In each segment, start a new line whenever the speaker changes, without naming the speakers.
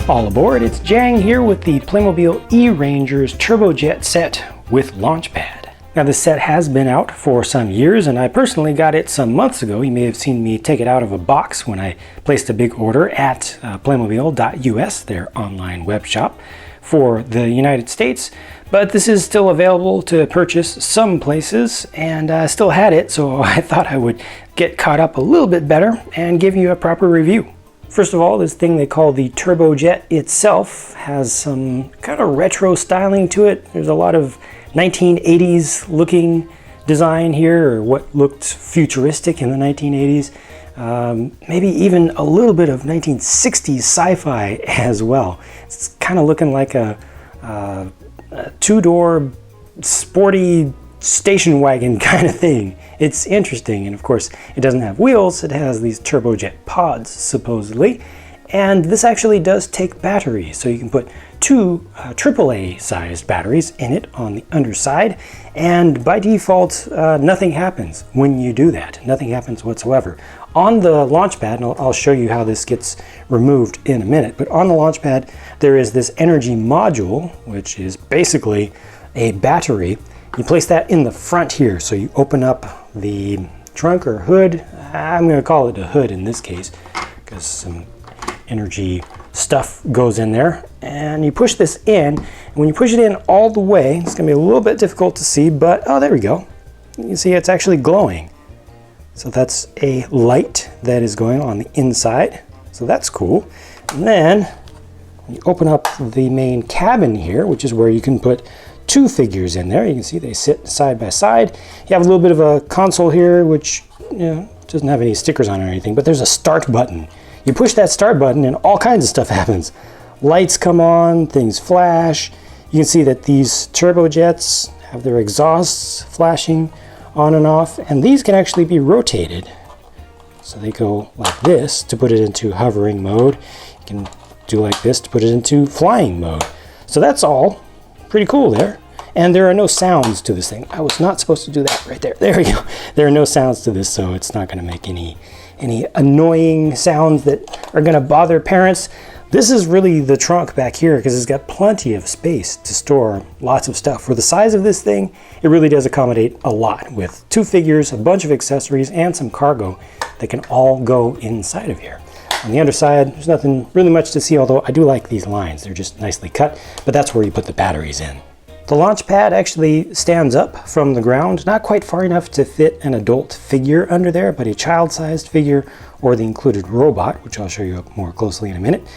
All aboard, it's Jang here with the Playmobil E-Rangers Turbojet set with Launchpad. Now this set has been out for some years and I personally got it some months ago. You may have seen me take it out of a box when I placed a big order at Playmobil.us, their online web shop for the United States. But this is still available to purchase some places and I still had it, so I thought I would get caught up a little bit better and give you a proper review. First of all, this thing they call the Turbojet itself has some kind of retro styling to it. There's a lot of 1980s looking design here, or what looked futuristic in the 1980s. Maybe even a little bit of 1960s sci-fi as well. It's kind of looking like a two-door sporty station wagon kind of thing. It's interesting, and of course it doesn't have wheels, it has these turbojet pods supposedly, and this actually does take batteries, so you can put two AAA sized batteries in it on the underside, and by default nothing happens when you do that. Nothing happens whatsoever. On the Launchpad, and I'll show you how this gets removed in a minute, but on the Launchpad there is this energy module, which is basically a battery. You place that in the front here, so you open up the trunk or hood. I'm going to call it a hood in this case because some energy stuff goes in there, and you push this in, and when you push it in all the way, it's going to be a little bit difficult to see, but oh, there we go. You can see it's actually glowing. So that's a light that is going on the inside, so that's cool. And then you open up the main cabin here, which is where you can put two figures in there. You can see they sit side by side. You have a little bit of a console here, which doesn't have any stickers on it or anything, but there's a start button. You push that start button and all kinds of stuff happens. Lights come on, things flash. You can see that these turbojets have their exhausts flashing on and off, and these can actually be rotated. So they go like this to put it into hovering mode. You can do like this to put it into flying mode. So that's all pretty cool there. And there are no sounds to this thing. I was not supposed to do that right there. There we go. There are no sounds to this, so it's not going to make any annoying sounds that are going to bother parents. This is really the trunk back here because it's got plenty of space to store lots of stuff. For the size of this thing, it really does accommodate a lot with two figures, a bunch of accessories, and some cargo that can all go inside of here. On the underside, there's nothing really much to see, although I do like these lines. They're just nicely cut, but that's where you put the batteries in. The Launchpad actually stands up from the ground, not quite far enough to fit an adult figure under there, but a child-sized figure or the included robot, which I'll show you up more closely in a minute,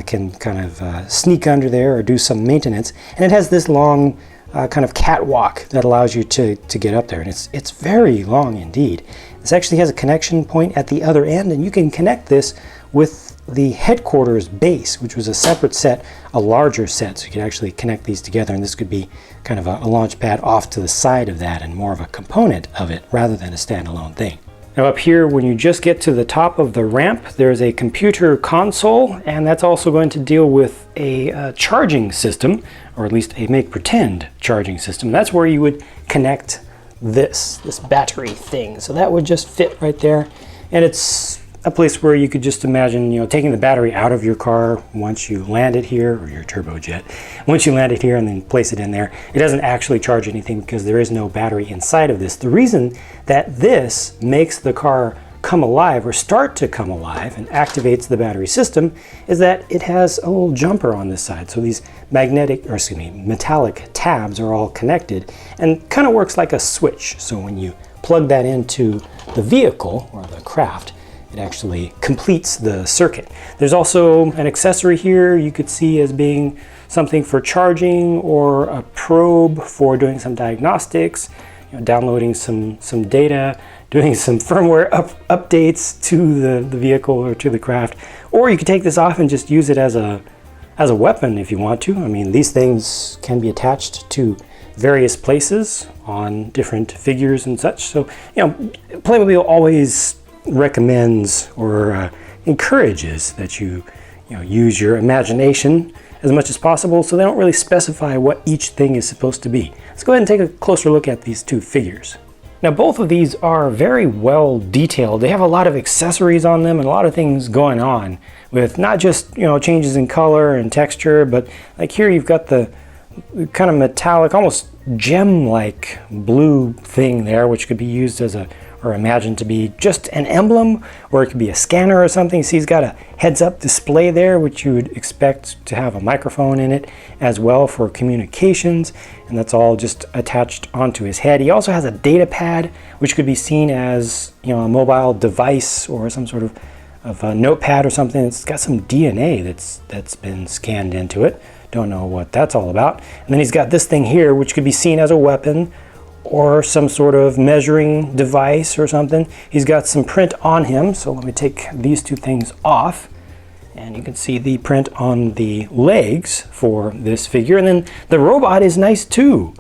can kind of sneak under there or do some maintenance. And it has this long kind of catwalk that allows you to get up there, and it's very long indeed. This actually has a connection point at the other end, and you can connect this with the headquarters base, which was a separate set, a larger set, so you could actually connect these together, and this could be kind of a launch pad off to the side of that and more of a component of it rather than a standalone thing. Now up here, when you just get to the top of the ramp, there's a computer console, and that's also going to deal with a charging system, or at least a make-pretend charging system. That's where you would connect this battery thing. So that would just fit right there, and it's a place where you could just imagine, taking the battery out of your car once you land it here, or your turbojet. Once you land it here and then place it in there, it doesn't actually charge anything because there is no battery inside of this. The reason that this makes the car come alive or start to come alive and activates the battery system is that it has a little jumper on this side. So these metallic tabs are all connected and kind of works like a switch. So when you plug that into the vehicle or the craft, it actually completes the circuit. There's also an accessory here you could see as being something for charging or a probe for doing some diagnostics, downloading some data, doing some firmware updates to the vehicle or to the craft. Or you could take this off and just use it as a weapon if you want to. I mean, these things can be attached to various places on different figures and such. So, Playmobil always recommends or encourages that you use your imagination as much as possible, so they don't really specify what each thing is supposed to be. Let's go ahead and take a closer look at these two figures. Now both of these are very well detailed. They have a lot of accessories on them and a lot of things going on with not just, changes in color and texture, but like here you've got the kind of metallic, almost gem-like blue thing there, which could be used as or imagined to be just an emblem, or it could be a scanner or something. See, he's got a heads-up display there, which you would expect to have a microphone in it as well for communications, and that's all just attached onto his head. He also has a data pad, which could be seen as a mobile device or some sort of a notepad or something. It's got some DNA that's been scanned into it. Don't know what that's all about. And then he's got this thing here, which could be seen as a weapon or some sort of measuring device or something. He's got some print on him, so let me take these two things off, and you can see the print on the legs for this figure. And then the robot is nice too,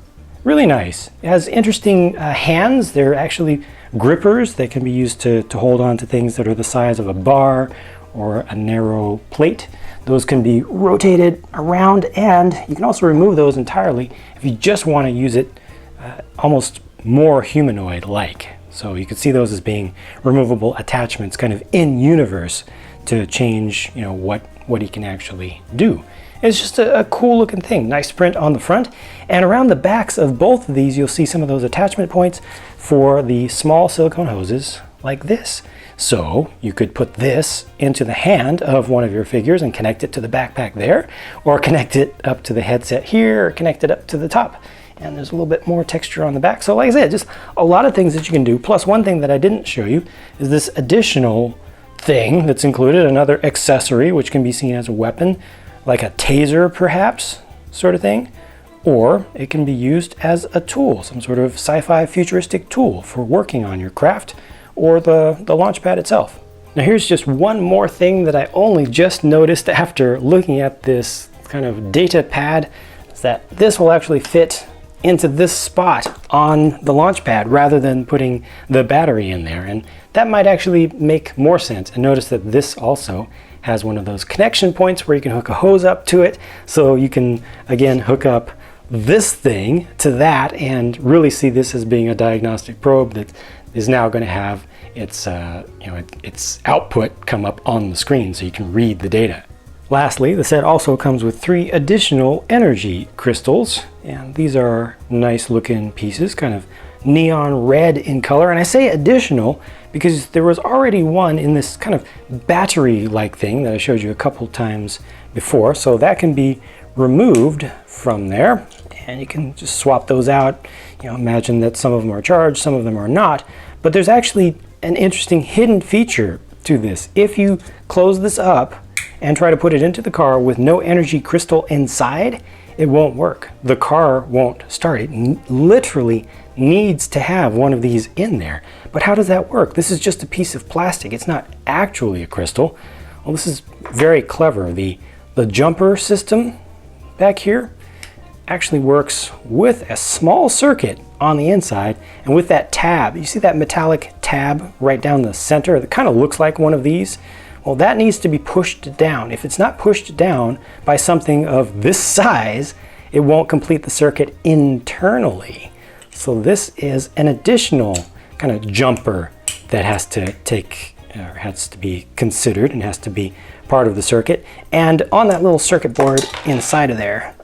really nice. It has interesting hands. They're actually grippers that can be used to hold on to things that are the size of a bar or a narrow plate. Those can be rotated around, and you can also remove those entirely if you just want to use it almost more humanoid-like. So you could see those as being removable attachments kind of in universe to change what he can actually do. It's just a cool looking thing. Nice print on the front, and around the backs of both of these you'll see some of those attachment points for the small silicone hoses like this. So you could put this into the hand of one of your figures and connect it to the backpack there, or connect it up to the headset here, or connect it up to the top. And there's a little bit more texture on the back. So like I said, just a lot of things that you can do. Plus one thing that I didn't show you is this additional thing that's included, another accessory, which can be seen as a weapon, like a taser perhaps, sort of thing. Or it can be used as a tool, some sort of sci-fi futuristic tool for working on your craft, or the Launchpad itself. Now here's just one more thing that I only just noticed after looking at this kind of data pad, is that this will actually fit into this spot on the Launchpad rather than putting the battery in there. And that might actually make more sense. And notice that this also has one of those connection points where you can hook a hose up to it. So you can, again, hook up this thing to that and really see this as being a diagnostic probe that is now going to have its output come up on the screen so you can read the data. Lastly, the set also comes with 3 additional energy crystals, and these are nice looking pieces, kind of neon red in color. And I say additional because there was already one in this kind of battery-like thing that I showed you a couple times before, so that can be removed from there, and you can just swap those out. Imagine that some of them are charged, some of them are not, but there's actually an interesting hidden feature to this. If you close this up and try to put it into the car with no energy crystal inside, it won't work. The car won't start. It literally needs to have one of these in there. But how does that work? This is just a piece of plastic. It's not actually a crystal. Well, this is very clever. The jumper system back here actually works with a small circuit on the inside, and with that tab, you see that metallic tab right down the center that kind of looks like one of these? Well, that needs to be pushed down. If it's not pushed down by something of this size, it won't complete the circuit internally. So this is an additional kind of jumper that has to be considered and has to be part of the circuit. And on that little circuit board inside of there,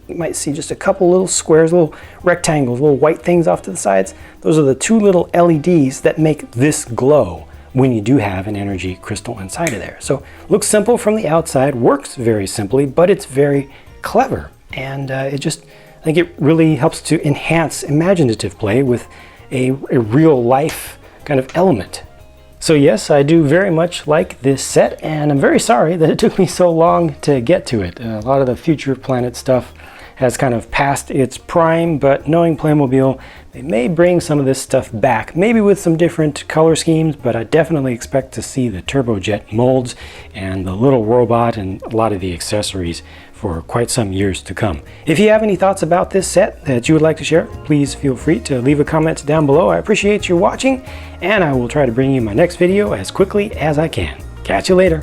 you might see just a couple little squares, little rectangles, little white things off to the sides. Those are the 2 little LEDs that make this glow when you do have an energy crystal inside of there. So looks simple from the outside, works very simply, but it's very clever. And I think it really helps to enhance imaginative play with a real life kind of element. So yes, I do very much like this set, and I'm very sorry that it took me so long to get to it. A lot of the Future Planet stuff has kind of passed its prime, but knowing Playmobil, they may bring some of this stuff back, maybe with some different color schemes, but I definitely expect to see the Turbojet molds and the little robot and a lot of the accessories for quite some years to come. If you have any thoughts about this set that you would like to share, please feel free to leave a comment down below. I appreciate you watching, and I will try to bring you my next video as quickly as I can. Catch you later.